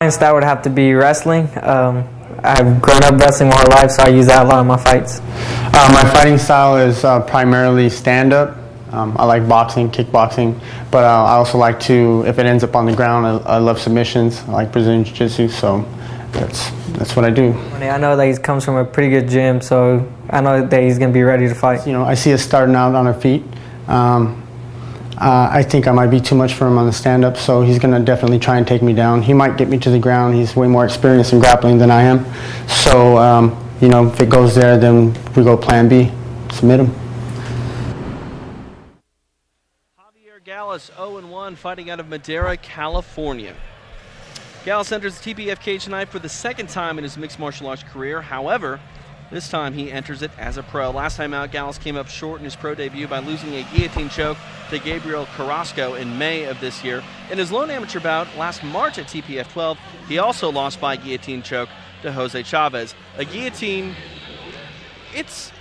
My style would have to be wrestling. I've grown up wrestling my whole life, so I use that a lot in my fights. My fighting style is primarily stand-up. I like boxing, kickboxing, but I also like to, if it ends up on the ground, I love submissions. I like Brazilian Jiu-Jitsu, so that's what I do. I know that he comes from a pretty good gym, so I know that he's going to be ready to fight. You know, I see us starting out on our feet. I think I might be too much for him on the stand-up, so he's going to definitely try and take me down. He might get me to the ground. He's way more experienced in grappling than I am. So, you know, if it goes there, then we go plan B, submit him. Javier Galas, 0-1, fighting out of Madera, California. Galas enters the TBF cage tonight for the second time in his mixed martial arts career. However, this time he enters it as a pro. Last time out, Galas came up short in his pro debut by losing a guillotine choke to Gabriel Carrasco in May of this year. In his lone amateur bout last March at TPF 12, he also lost by guillotine choke to Jose Chavez. A guillotine, it's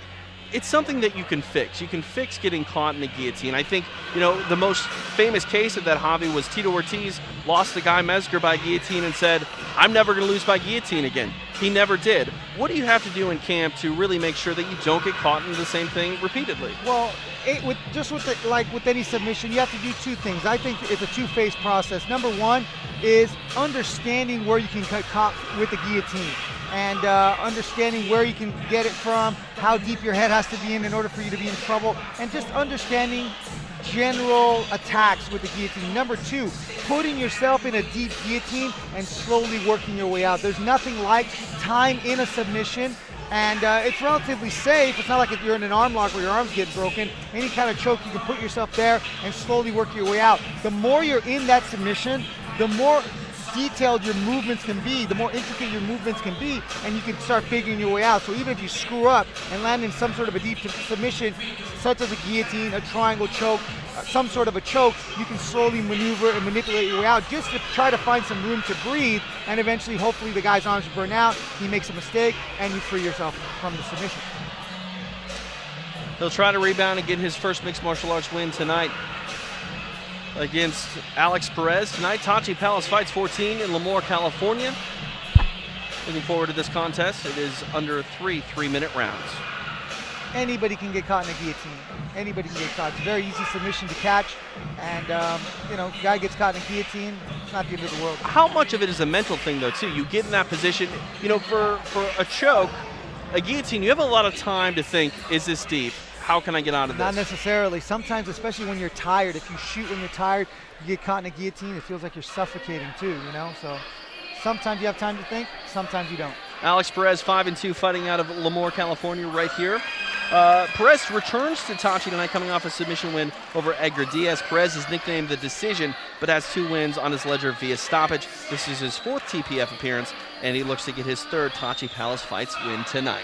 something that you can fix. You can fix getting caught in the guillotine. I think, you know, the most famous case of that, Javi, was Tito Ortiz lost to Guy Mezger by guillotine and said, I'm never going to lose by guillotine again. He never did. What do you have to do in camp to really make sure that you don't get caught in the same thing repeatedly? Well, with any submission, you have to do two things. I think it's a two-phase process. Number one is understanding where you can get caught with the guillotine, and understanding where you can get it from, how deep your head has to be in order for you to be in trouble, and just understanding general attacks with the guillotine. Number two, putting yourself in a deep guillotine and slowly working your way out. There's nothing like time in a submission, and it's relatively safe. It's not like if you're in an arm lock where your arm's getting broken. Any kind of choke, you can put yourself there and slowly work your way out. The more you're in that submission, the more detailed your movements can be, the more intricate your movements can be, and you can start figuring your way out. So even if you screw up and land in some sort of a deep submission, such as a guillotine, a triangle choke, some sort of a choke, you can slowly maneuver and manipulate your way out just to try to find some room to breathe, and eventually, hopefully, the guy's arms burn out, he makes a mistake, and you free yourself from the submission. He'll try to rebound and get his first mixed martial arts win tonight against Alex Perez. Tonight, Tachi Palace fights 14 in Lemoore, California. Looking forward to this contest. It is under 3 3-minute rounds. Anybody can get caught in a guillotine. Anybody can get caught. It's a very easy submission to catch. And, you know, guy gets caught in a guillotine, it's not the end of the world. How much of it is a mental thing, though, too? You get in that position, you know, for a choke, a guillotine, you have a lot of time to think, is this deep? How can I get out of this? Not necessarily. Sometimes, especially when you're tired, if you shoot when you're tired, you get caught in a guillotine, it feels like you're suffocating too, you know? So sometimes you have time to think, sometimes you don't. Alex Perez, 5-2, fighting out of Lemoore, California, right here. Perez returns to Tachi tonight, coming off a submission win over Edgar Diaz. Perez is nicknamed The Decision, but has 2 wins on his ledger via stoppage. This is his 4th TPF appearance, and he looks to get his 3rd Tachi Palace Fights win tonight.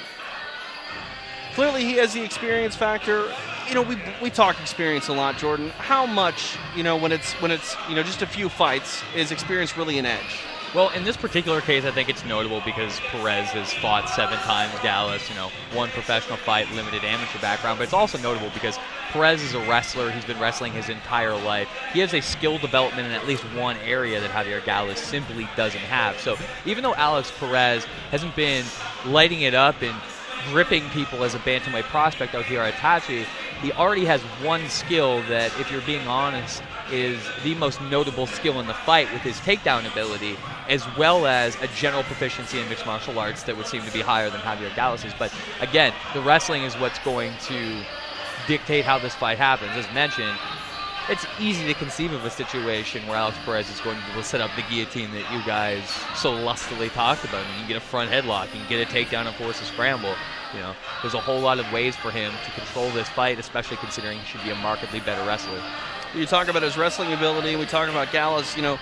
Clearly, he has the experience factor. You know, we talk experience a lot, Jordan. How much, you know, when it's you know, just a few fights, is experience really an edge? Well, in this particular case, I think it's notable because Perez has fought 7 times. Galas, you know, 1 professional fight, limited amateur background. But it's also notable because Perez is a wrestler. He's been wrestling his entire life. He has a skill development in at least one area that Javier Galas simply doesn't have. So even though Alex Perez hasn't been lighting it up and gripping people as a bantamweight prospect out here at Tachi, he already has one skill that, if you're being honest, is the most notable skill in the fight with his takedown ability, as well as a general proficiency in mixed martial arts that would seem to be higher than Javier Galas's. But again, the wrestling is what's going to dictate how this fight happens. As mentioned, it's easy to conceive of a situation where Alex Perez is going to be able to set up the guillotine that you guys so lustily talked about. You can get a front headlock, you can get a takedown and force a scramble. You know, there's a whole lot of ways for him to control this fight, especially considering he should be a markedly better wrestler. You talk about his wrestling ability, we talk about Galas, you know,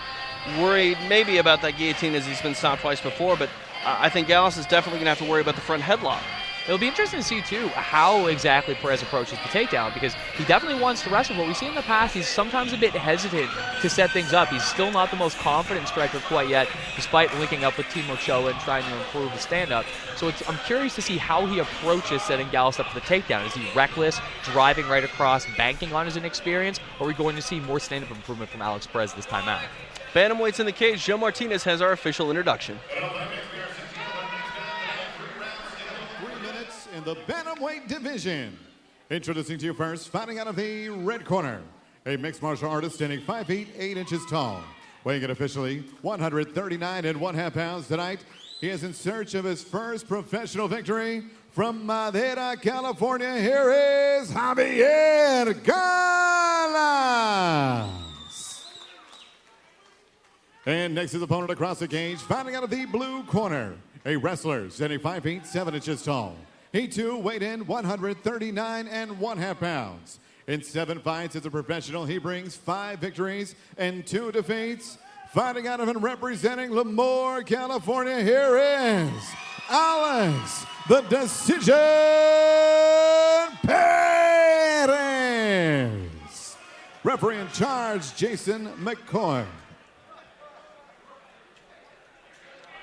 worried maybe about that guillotine as he's been stopped twice before, but I think Galas is definitely going to have to worry about the front headlock. It'll be interesting to see, too, how exactly Perez approaches the takedown, because he definitely wants to wrestle. What we've seen in the past, he's sometimes a bit hesitant to set things up. He's still not the most confident striker quite yet, despite linking up with Timo Choa and trying to improve his stand-up. So I'm curious to see how he approaches setting Galas up for the takedown. Is he reckless, driving right across, banking on his inexperience, or are we going to see more stand-up improvement from Alex Perez this time out? Bantamweights in the cage. Joe Martinez has our official introduction. 3 minutes in the bantamweight division. Introducing to you first, fighting out of the red corner, a mixed martial artist standing 5 feet 8 inches tall, weighing in officially 139 1/2 pounds tonight. He is in search of his first professional victory from Madera, California. Here is Javier Galas. And next his opponent across the cage, fighting out of the blue corner, a wrestler standing 5 feet 7 inches tall. He too weighed in 139 1/2 pounds. In 7 fights as a professional, he brings 5 victories and 2 defeats. Fighting out of and representing Lemoore, California, here is Alex, the Decision Perez. Referee in charge, Jason McCoy.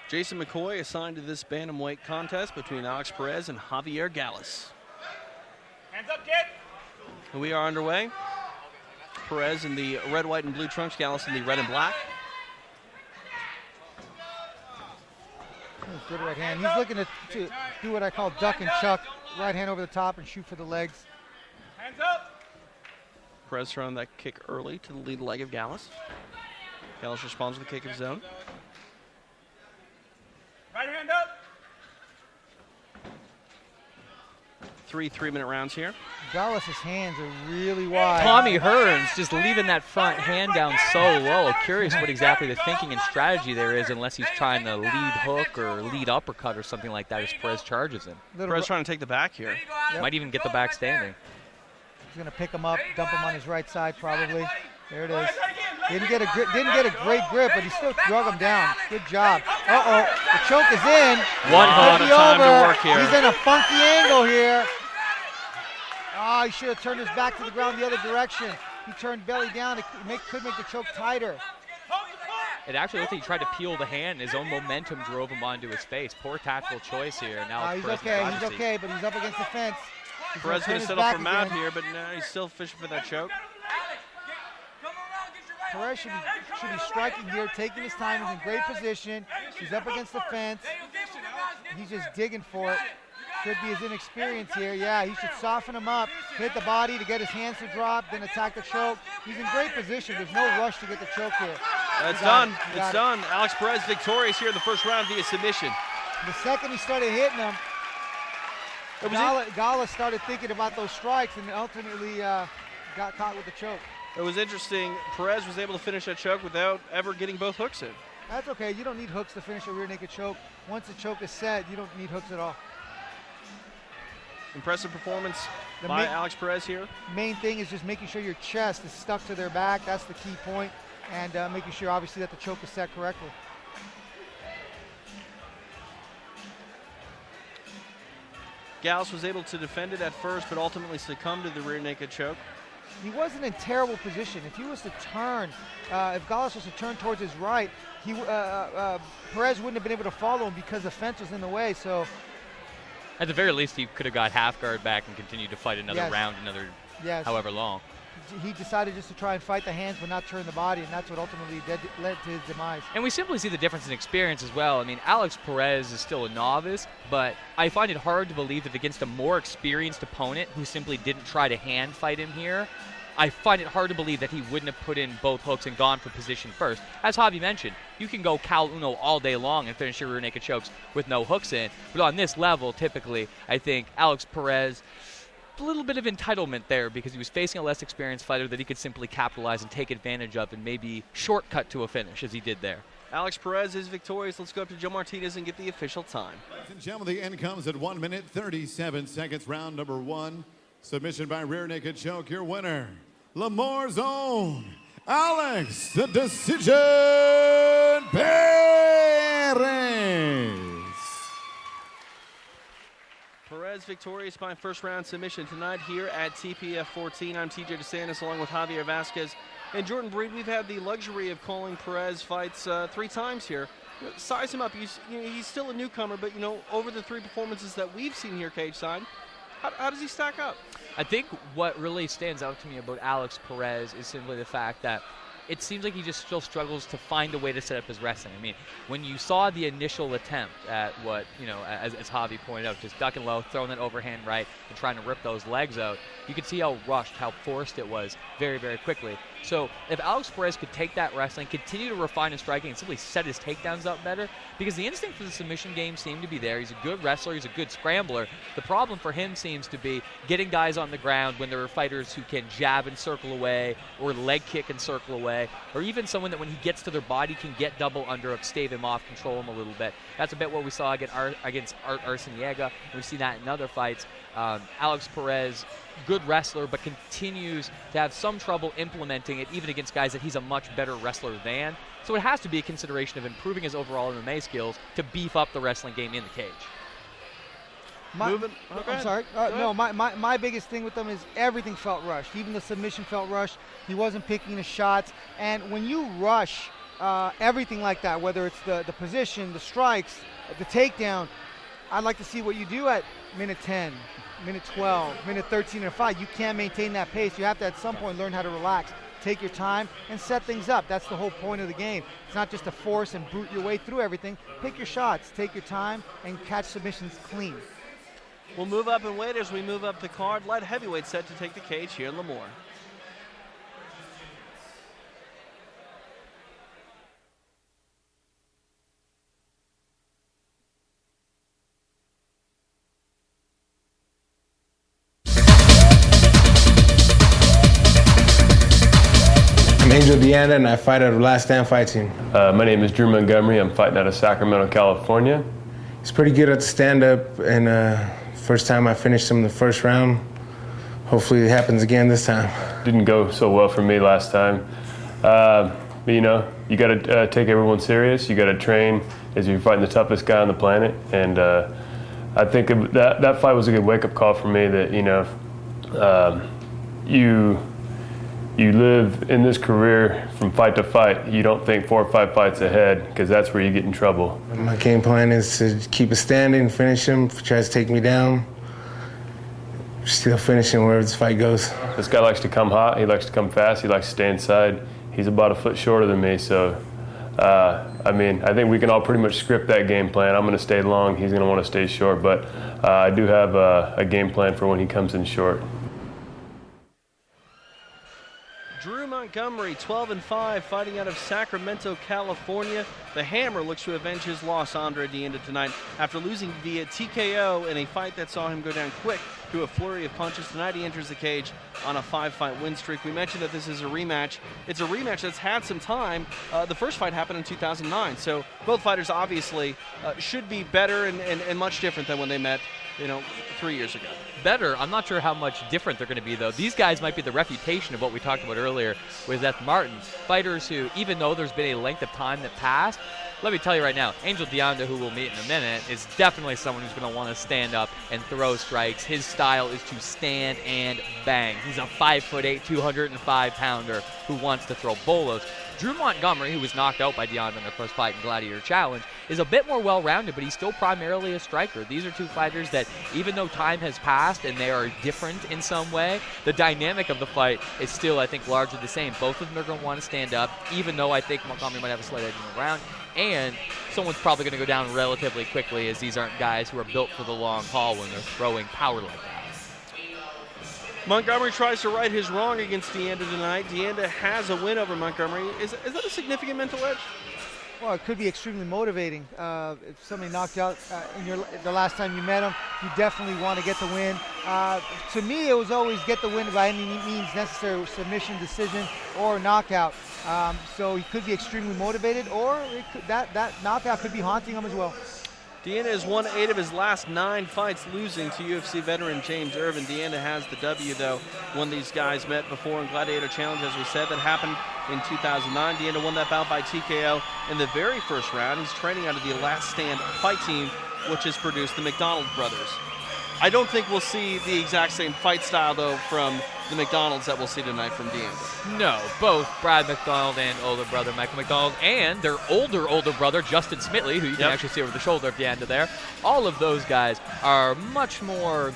Jason McCoy assigned to this bantamweight contest between Alex Perez and Javier Galas. Hands up, kid. We are underway. Perez in the red, white, and blue trunks, Galas in the red and black. Good right hand. He's looking to do what I call duck and chuck. Right hand over the top and shoot for the legs. Hands up. Perez throwing that kick early to the lead leg of Galas. Galas responds with a kick of his own. Right hand up. 3 3-minute rounds here. Galas' hands are really wide. Tommy Hearns just leaving that front hand down so low. Curious what exactly the thinking and strategy there is, unless he's trying to lead hook or lead uppercut or something like that as Perez charges him. Perez trying to take the back here. Yep. Might even get the back standing. He's going to pick him up, dump him on his right side probably. There it is. Didn't get a great grip, but he still drug him down. Good job. Uh-oh, the choke is in. One hell of a time to work here. He's in a funky angle here. Oh, he should have turned his back to the ground the other direction. He turned belly down. It could make the choke tighter. It actually looked like he tried to peel the hand. His own momentum drove him onto his face. Poor tactical choice here. Now He's okay, but he's up against the fence. He's Perez going to settle for Matt here, but no, he's still fishing for that choke. Perez should be striking here, taking his time. He's in great position. He's up against the fence. He's just digging for it. Could be his inexperience here. Yeah, he should soften him up, hit the body to get his hands to drop, then attack the choke. He's in great position. There's no rush to get the choke here. That's done. It's done. Alex Perez victorious here in the first round via submission. The second he started hitting him, Galas started thinking about those strikes and ultimately got caught with the choke. It was interesting. Perez was able to finish that choke without ever getting both hooks in. That's okay. You don't need hooks to finish a rear naked choke. Once the choke is set, you don't need hooks at all. Impressive performance by Alex Perez here. Main thing is just making sure your chest is stuck to their back. That's the key point. And making sure, obviously, that the choke is set correctly. Galas was able to defend it at first, but ultimately succumbed to the rear naked choke. He wasn't in terrible position. If he was to turn, if Galas was to turn towards his right, Perez wouldn't have been able to follow him because the fence was in the way. So, at the very least, he could have got half guard back and continued to fight another round, however long. He decided just to try and fight the hands but not turn the body, and that's what ultimately led to his demise. And we simply see the difference in experience as well. I mean, Alex Perez is still a novice, but I find it hard to believe that against a more experienced opponent who simply didn't try to hand fight him here, I find it hard to believe that he wouldn't have put in both hooks and gone for position first. As Javi mentioned, you can go Cal Uno all day long and finish your rear naked chokes with no hooks in. But on this level, typically, I think Alex Perez, a little bit of entitlement there because he was facing a less experienced fighter that he could simply capitalize and take advantage of and maybe shortcut to a finish as he did there. Alex Perez is victorious. Let's go up to Joe Martinez and get the official time. Ladies and gentlemen, the end comes at 1 minute, 37 seconds, round number 1. Submission by rear naked choke, your winner, Lemoore's own Alex, the Decision Perez. Perez victorious by first round submission tonight here at TPF 14. I'm TJ DeSantis along with Javier Vasquez and Jordan Breed. We've had the luxury of calling Perez fights 3 times here. Size him up. He's still a newcomer, but over the 3 performances that we've seen here cage side, how does he stack up? I think what really stands out to me about Alex Perez is simply the fact that it seems like he just still struggles to find a way to set up his wrestling. I mean, when you saw the initial attempt at what, as Javi pointed out, just ducking low, throwing that overhand right, and trying to rip those legs out, you could see how rushed, how forced it was very, very quickly. So if Alex Perez could take that wrestling, continue to refine his striking, and simply set his takedowns up better, because the instinct for the submission game seemed to be there. He's a good wrestler. He's a good scrambler. The problem for him seems to be getting guys on the ground when there are fighters who can jab and circle away, or leg kick and circle away, or even someone that when he gets to their body can get double underhook, stave him off, control him a little bit. That's a bit what we saw against Arciniega. We've seen that in other fights. Alex Perez, good wrestler, but continues to have some trouble implementing it, even against guys that he's a much better wrestler than. So it has to be a consideration of improving his overall MMA skills to beef up the wrestling game in the cage. I'm sorry. No, my biggest thing with them is everything felt rushed. Even the submission felt rushed. He wasn't picking the shots. And when you rush everything like that, whether it's the position, the strikes, the takedown, I'd like to see what you do at minute 10, minute 12, minute 13 in a fight. You can't maintain that pace. You have to at some point learn how to relax, take your time, and set things up. That's the whole point of the game. It's not just to force and brute your way through everything. Pick your shots, take your time, and catch submissions clean. We'll move up and wait as we move up the card. Light heavyweight set to take the cage here in Lemoore. I'm Angel DeAnda, and I fight out of Last Stand Fight Team. My name is Drew Montgomery. I'm fighting out of Sacramento, California. He's pretty good at the stand-up, and first time I finished him in the first round. Hopefully it happens again this time. Didn't go so well for me last time. But you got to take everyone serious. You got to train as you're fighting the toughest guy on the planet. And I think that fight was a good wake-up call for me that, you live in this career from fight to fight. You don't think 4 or 5 fights ahead, because that's where you get in trouble. My game plan is to keep it standing, finish him. If he tries to take me down, still finish him wherever this fight goes. This guy likes to come hot. He likes to come fast. He likes to stay inside. He's about a foot shorter than me, so I think we can all pretty much script that game plan. I'm going to stay long. He's going to want to stay short, but I do have a game plan for when he comes in short. Drew Montgomery, 12-5, fighting out of Sacramento, California. The Hammer looks to avenge his loss, Andre DeAnda, tonight after losing via TKO in a fight that saw him go down quick through a flurry of punches. Tonight he enters the cage on a 5-fight win streak. We mentioned that this is a rematch. It's a rematch that's had some time. The first fight happened in 2009, so both fighters obviously should be better and much different than when they met 3 years ago. Better. I'm not sure how much different they're going to be, though. These guys might be the reputation of what we talked about earlier with Seth Martin. Fighters who, even though there's been a length of time that passed, let me tell you right now, Angel DeAnda, who we'll meet in a minute, is definitely someone who's going to want to stand up and throw strikes. His style is to stand and bang. He's a 5'8", 205-pounder who wants to throw bolos. Drew Montgomery, who was knocked out by DeAnda in their first fight in Gladiator Challenge, is a bit more well-rounded, but he's still primarily a striker. These are two fighters that, even though time has passed and they are different in some way, the dynamic of the fight is still, I think, largely the same. Both of them are going to want to stand up, even though I think Montgomery might have a slight edge in the round. And someone's probably going to go down relatively quickly, as these aren't guys who are built for the long haul when they're throwing power like that. Montgomery tries to right his wrong against DeAnda tonight. DeAnda has a win over Montgomery. Is that a significant mental edge? Well, it could be extremely motivating. If somebody knocked you out the last time you met him, you definitely want to get the win. To me, it was always get the win by any means necessary, submission, decision, or knockout. So he could be extremely motivated, or that knockout could be haunting him as well. DeAnda has won 8 of his last 9 fights, losing to UFC veteran James Irvin. DeAnda has the W, though. When these guys met before in Gladiator Challenge, as we said, that happened in 2009. DeAnda won that bout by TKO in the very first round. He's training out of the Last Stand Fight Team, which has produced the McDonald brothers. I don't think we'll see the exact same fight style, though, from the McDonalds that we'll see tonight from DeAnda. No, both Brad McDonald and older brother Michael McDonald, and their older brother Justin Smitley, who you can actually see over the shoulder of DeAnda there. All of those guys are much more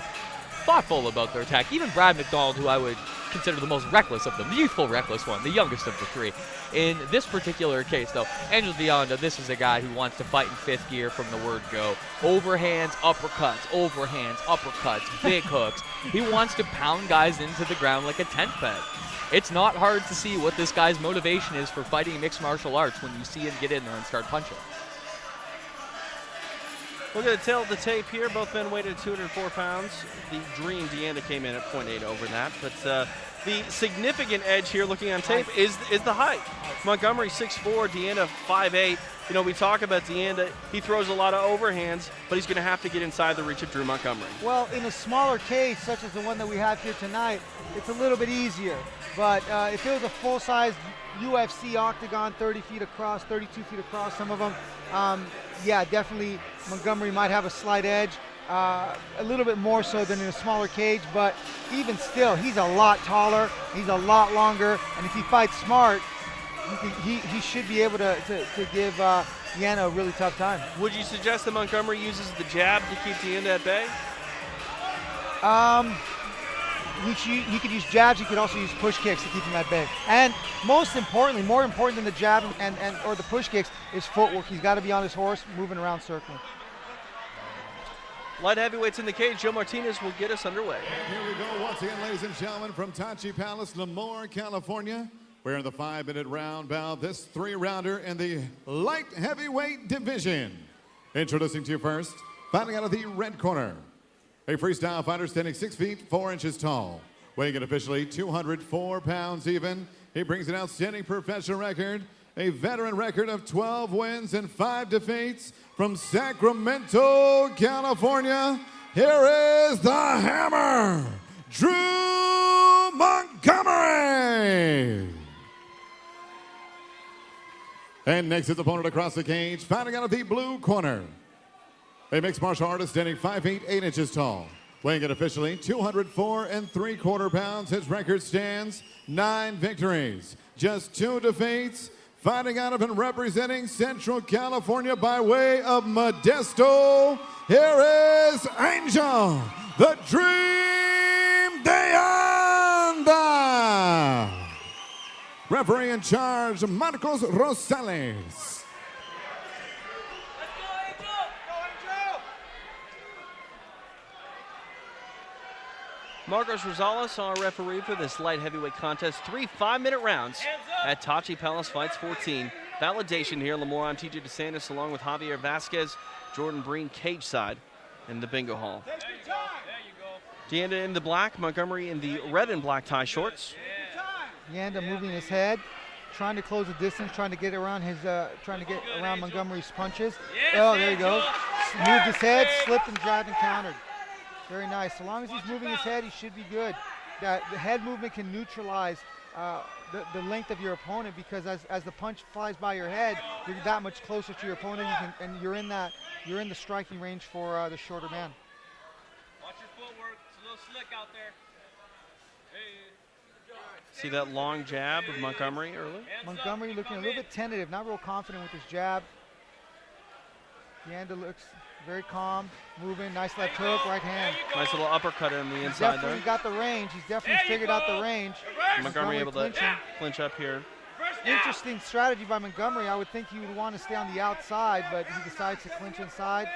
thoughtful about their attack. Even Brad McDonald, who I would consider the most reckless of them, the youthful reckless one, the youngest of the three. In this particular case, though, Angel DeAnda, this is a guy who wants to fight in fifth gear from the word go. Overhands, uppercuts, big hooks. He wants to pound guys into the ground like a tent peg. It's not hard to see what this guy's motivation is for fighting mixed martial arts when you see him get in there and start punching. Look at the tail of the tape here. Both men weighed at 204 pounds. The Dream, DeAnda, came in at 0.8 over that. But the significant edge here, looking on tape, is the height. Montgomery 6'4", DeAnda 5'8". You know, we talk about DeAnda. He throws a lot of overhands, but he's going to have to get inside the reach of Drew Montgomery. Well, in a smaller cage, such as the one that we have here tonight, it's a little bit easier. But if it was a full-size UFC octagon, 30 feet across, 32 feet across, some of them, yeah, definitely Montgomery might have a slight edge, a little bit more so than in a smaller cage, but even still, he's a lot taller, he's a lot longer, and if he fights smart, he should be able to give DeAnda a really tough time. Would you suggest that Montgomery uses the jab to keep DeAnda at bay? He could use jabs. He could also use push kicks to keep him at bay. And most importantly, more important than the jab or the push kicks, is footwork. He's got to be on his horse, moving around, circling. Light heavyweights in the cage. Joe Martinez will get us underway. And here we go once again, ladies and gentlemen, from Tachi Palace, Lemoore, California. We're in the 5-minute round bout. This 3-rounder in the light heavyweight division. Introducing to you first, fighting out of the red corner, a freestyle fighter standing 6 feet 4 inches tall, weighing in officially 204 pounds even. He brings an outstanding professional record, a veteran record of 12 wins and 5 defeats from Sacramento, California. Here is the Hammer, Drew Montgomery. And next, his opponent across the cage, fighting out of the blue corner, a mixed martial artist standing 5 feet 8 inches tall, weighing in officially 204 3/4 pounds. His record stands 9 victories, just 2 defeats. Fighting out of and representing Central California by way of Modesto, here is Angel, the Dream DeAnda. Referee in charge, Marcos Rosales. Marcos Rosales, our referee for this light heavyweight contest. 3 5-minute rounds at Tachi Palace Fights 14. Validation here. Lemoore, I'm TJ DeSantis, along with Javier Vasquez, Jordan Breen, cage side in the bingo hall. DeAnda in the black, Montgomery in the red and black tie shorts. DeAnda moving his head, trying to close the distance, trying to get around Montgomery's punches. Oh, there he goes. Moved his head, slipped and jabbed and countered. Very nice. So long as he's moving his head, he should be good. The head movement can neutralize the length of your opponent, because as the punch flies by your head, you're that much closer to your opponent, and you're in the striking range for the shorter man. Watch your footwork. It's a little slick out there. See that long jab of Montgomery early? Montgomery looking a little bit tentative, not real confident with his jab. DeAnda looks very calm, moving, nice left hook, right hand. Nice little uppercut in the inside there. He's definitely got the range. He's definitely figured out the range. Montgomery able to clinch up here. Interesting strategy by Montgomery. I would think he would want to stay on the outside, but he decides to clinch inside.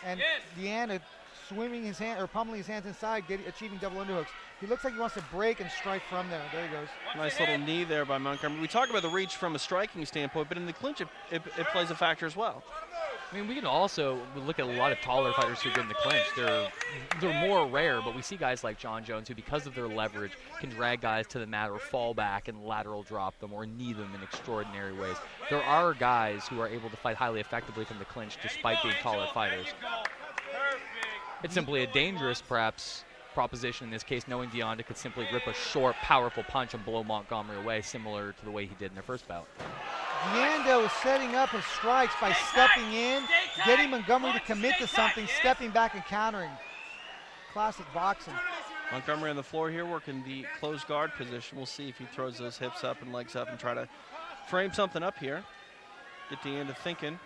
And DeAnda swimming his hand, or pummeling his hands inside, achieving double underhooks. He looks like he wants to break and strike from there. There he goes. Nice little knee there by Montgomery. We talk about the reach from a striking standpoint, but in the clinch, it plays a factor as well. I mean, we can also look at a lot of taller fighters who get in the clinch. They're more rare, but we see guys like John Jones who, because of their leverage, can drag guys to the mat or fall back and lateral drop them or knee them in extraordinary ways. There are guys who are able to fight highly effectively from the clinch despite being taller fighters. It's simply a dangerous, perhaps, proposition in this case, knowing DeAnda could simply rip a short, powerful punch and blow Montgomery away, similar to the way he did in their first bout. DeAnda was setting up his strikes by stepping in, getting Montgomery to commit to something, stepping back and countering. Classic boxing. Montgomery on the floor here working the closed guard position. We'll see if he throws those hips up and legs up and try to frame something up here. Get DeAnda thinking.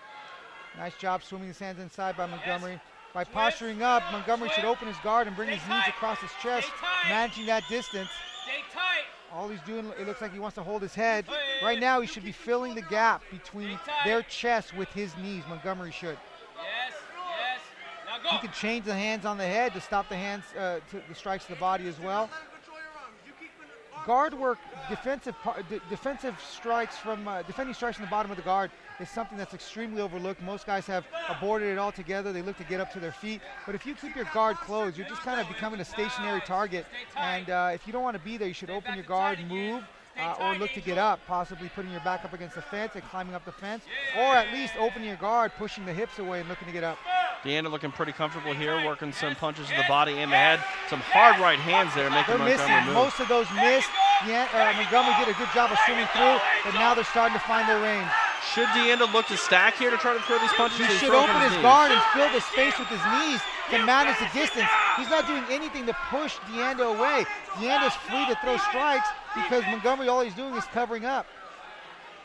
Nice job swimming his hands inside by Montgomery. By posturing up, Montgomery should open his guard and bring his knees across his chest, managing that distance. Stay tight. All he's doing, it looks like he wants to hold his head. Right now, he should be filling the gap between their chests with his knees. Montgomery should. Yes. Now go. He can change the hands on the head to stop the hands, the strikes to the body as well. Guard work, defensive strikes from defending strikes from the bottom of the guard is something that's extremely overlooked. Most guys have aborted it altogether. They look to get up to their feet. But if you keep your guard closed, you're just kind of becoming a stationary target. And if you don't want to be there, you should open your guard, move, or look to get up, possibly putting your back up against the fence and climbing up the fence, or at least opening your guard, pushing the hips away and looking to get up. DeAnda looking pretty comfortable here, working some punches to the body and the head. Some hard right hands there, making Montgomery move. Most of those missed. Montgomery did a good job of swimming through, but now they're starting to find their range. Should DeAnda look to stack here to try to throw these punches? He should open his guard and fill the space with his knees to manage the distance. He's not doing anything to push DeAnda away. DeAnda's free to throw strikes because Montgomery, all he's doing is covering up.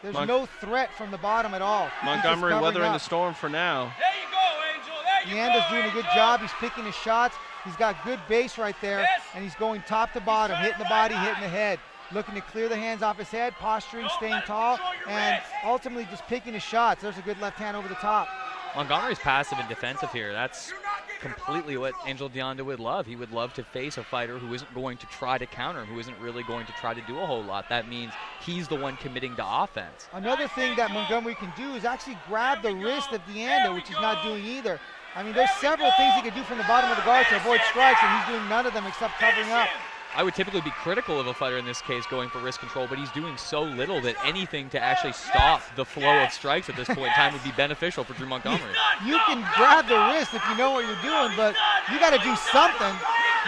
There's no threat from the bottom at all. Montgomery weathering the storm for now. There you go, Angel. DeAnda's doing a good job. He's picking his shots. He's got good base right there, and he's going top to bottom, hitting the body, hitting the head, looking to clear the hands off his head, posturing, staying tall, and ultimately just picking his shots. There's a good left hand over the top. Montgomery's passive and defensive here. That's completely what Angel DeAnda would love. He would love to face a fighter who isn't going to try to counter him, who isn't really going to try to do a whole lot. That means he's the one committing to offense. Another thing that Montgomery can do is actually grab the wrist of DeAnda, which he's not doing either. I mean, there's several things he could do from the bottom of the guard to avoid strikes, and he's doing none of them except covering up. I would typically be critical of a fighter in this case going for wrist control, but he's doing so little that anything to actually stop the flow of strikes at this point in time would be beneficial for Drew Montgomery. You can grab the wrist if you know what you're doing, but you got to do something.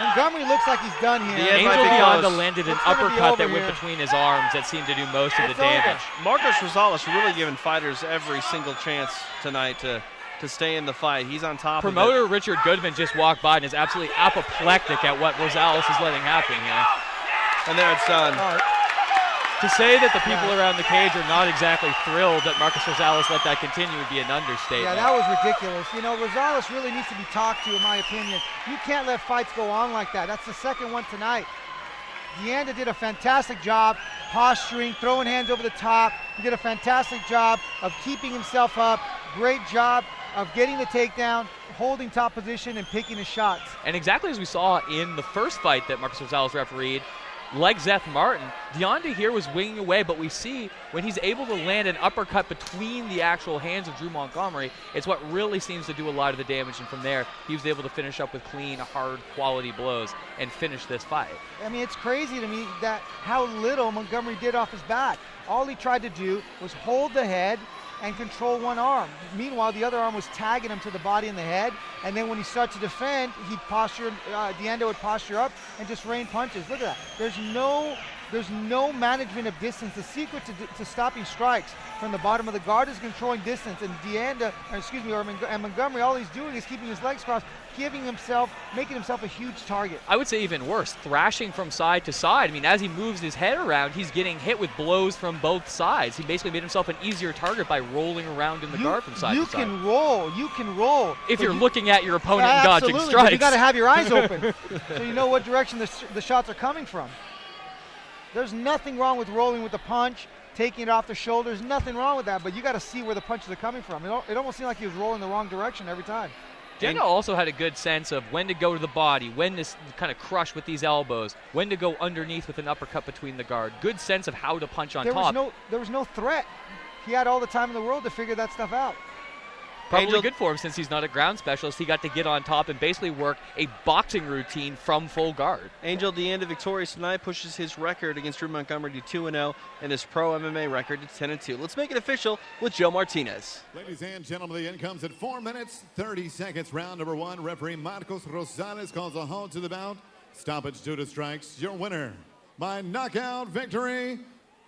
Montgomery looks like he's done here. Angel DeAnda landed an uppercut that went between his arms that seemed to do most of the damage. Marcos Rosales really giving fighters every single chance tonight to stay in the fight. He's on top of it. Promoter Richard Goodman just walked by and is absolutely apoplectic at what Rosales is letting happen here. And there it's done. To say that the people around the cage are not exactly thrilled that Marcos Rosales let that continue would be an understatement. Yeah, that was ridiculous. You know, Rosales really needs to be talked to, in my opinion. You can't let fights go on like that. That's the second one tonight. DeAnda did a fantastic job posturing, throwing hands over the top. He did a fantastic job of keeping himself up. Great job of getting the takedown, holding top position, and picking his shots. And exactly as we saw in the first fight that Marcos Rosales refereed, like Zeth Martin, DeAnda here was winging away, but we see when he's able to land an uppercut between the actual hands of Drew Montgomery, it's what really seems to do a lot of the damage, and from there, he was able to finish up with clean, hard, quality blows and finish this fight. I mean, it's crazy to me that how little Montgomery did off his back. All he tried to do was hold the head and control one arm. Meanwhile, the other arm was tagging him to the body and the head, and then when he started to defend, he'd posture, DeAnda would posture up and just rain punches. Look at that. There's no management of distance. The secret to stopping strikes from the bottom of the guard is controlling distance, and and Montgomery, all he's doing is keeping his legs crossed, making himself a huge target. I would say even worse, thrashing from side to side. I mean, as he moves his head around, he's getting hit with blows from both sides. He basically made himself an easier target by rolling around in the guard from side to side. You can roll. If you're looking at your opponent and dodging strikes. But you got to have your eyes open so you know what direction the shots are coming from. There's nothing wrong with rolling with the punch, taking it off the shoulders, nothing wrong with that, but you got to see where the punches are coming from. It almost seemed like he was rolling the wrong direction every time. DeAnda also had a good sense of when to go to the body, when to kind of crush with these elbows, when to go underneath with an uppercut between the guard. Good sense of how to punch on top. There was no threat. He had all the time in the world to figure that stuff out. Probably good for him since he's not a ground specialist. He got to get on top and basically work a boxing routine from full guard. Angel DeAnda victorious tonight, pushes his record against Drew Montgomery to 2-0 and his pro MMA record to 10-2. Let's make it official with Joe Martinez. Ladies and gentlemen, the end comes at 4 minutes, 30 seconds. Round number one. Referee Marcos Rosales calls a halt to the bout. Stoppage due to strikes. Your winner by knockout victory,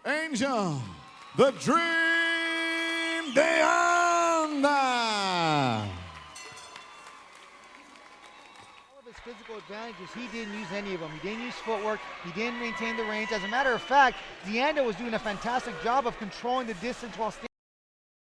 Angel the Dream DeAnda. Physical advantages, he didn't use any of them. He didn't use footwork. He didn't maintain the range. As a matter of fact, DeAnda was doing a fantastic job of controlling the distance while standing.